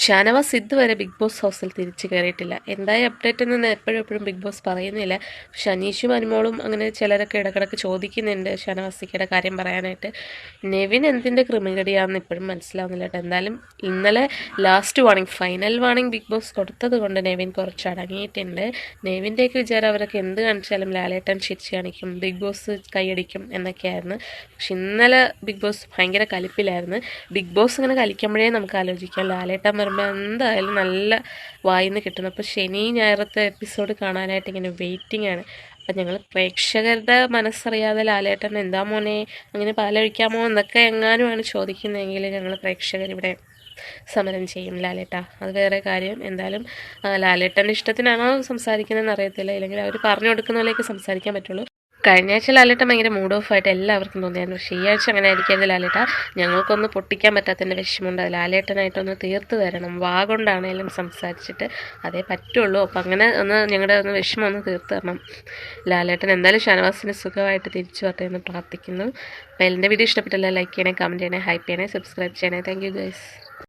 ഷാനവാസ് ഇതുവരെ big boss ഹൗസിൽ തിരിച്ചു കയറിയിട്ടില്ല. എന്തായി അപ്ഡേറ്റ് എന്ന് എപ്പോഴും ബിഗ് ബോസ് പറയുന്നില്ല. പക്ഷെ അനീഷും അനുമോളും അങ്ങനെ ചിലരൊക്കെ ഇടക്കിടക്ക് ചോദിക്കുന്നുണ്ട് ഷാനവാസിക്കയുടെ കാര്യം പറയാനായിട്ട്. നെവിൻ എന്തിൻ്റെ ക്രിമികടിയാണെന്ന് ഇപ്പോഴും മനസ്സിലാവുന്നില്ല കേട്ടോ. എന്തായാലും ഇന്നലെ last warning, final warning Big Boss കൊടുത്തത് കൊണ്ട് നെവിൻ കുറച്ച് അടങ്ങിയിട്ടുണ്ട്. നെവിൻ്റെയൊക്കെ വിചാരം അവരൊക്കെ എന്ത് കാണിച്ചാലും ലാലേട്ടൻ ചിരിച്ച് കാണിക്കും, ബിഗ് ബോസ് കൈയടിക്കും എന്നൊക്കെയായിരുന്നു. പക്ഷെ ഇന്നലെ ബിഗ് ബോസ് ഭയങ്കര കലിപ്പിലായിരുന്നു. ബിഗ് ബോസ് ഇങ്ങനെ കലിക്കുമ്പോഴേ നമുക്ക് ആലോചിക്കാം ലാലേട്ടൻ വരുമ്പോൾ എന്തായാലും നല്ല വായിന്ന് കിട്ടുന്നു. അപ്പോൾ ശനി ഞായറത്തെ എപ്പിസോഡ് കാണാനായിട്ട് ഇങ്ങനെ വെയിറ്റിംഗ് ആണ്. അപ്പം ഞങ്ങൾ പ്രേക്ഷകരുടെ മനസ്സറിയാതെ ലാലേട്ടൻ എന്താ മോനെ അങ്ങനെ പാലൊഴിക്കാമോ എന്നൊക്കെ എങ്ങാനുമാണ് ചോദിക്കുന്നതെങ്കിൽ ഞങ്ങൾ പ്രേക്ഷകരിവിടെ സമരം ചെയ്യും ലാലേട്ട. അത് വേറെ കാര്യം. എന്തായാലും ലാലേട്ടൻ്റെ ഇഷ്ടത്തിനാണോ സംസാരിക്കുന്നതെന്ന് അറിയത്തില്ല. ഇല്ലെങ്കിൽ അവർ പറഞ്ഞു കൊടുക്കുന്ന പോലെയൊക്കെ സംസാരിക്കാൻ പറ്റുള്ളൂ. കഴിഞ്ഞ ആഴ്ച ലാലേട്ടൻ ഭയങ്കര മൂഡ് ഓഫ് ആയിട്ട് എല്ലാവർക്കും തോന്നിയായിരുന്നു. പക്ഷേ ഈ ആഴ്ച അങ്ങനെ ആയിരിക്കരുത് ലാലേട്ട. ഞങ്ങൾക്കൊന്ന് പൊട്ടിക്കാൻ പറ്റാത്തതിൻ്റെ വിഷമമുണ്ട്. ലാലേട്ടനായിട്ടൊന്ന് തീർത്ത് തരണം. വാ കൊണ്ടാണേലും സംസാരിച്ചിട്ട് അതേ പറ്റുള്ളൂ. അപ്പം അങ്ങനെ ഞങ്ങളുടെ വിഷമം ഒന്ന് തീർത്ത് തരണം ലാലേട്ടൻ. എന്തായാലും ഷാനവാസിന് സുഖമായിട്ട് തിരിച്ചു വരട്ടെ എന്ന് പ്രാർത്ഥിക്കുന്നു. അപ്പോൾ എൻ്റെ വീഡിയോ ഇഷ്ടപ്പെട്ടില്ല ലൈക്ക് ചെയ്യണേ, കമൻറ്റ് ചെയ്യണേ, ഹൈപ്പ് ചെയ്യണേ, സബ്സ്ക്രൈബ് ചെയ്യണേ. Thank you guys.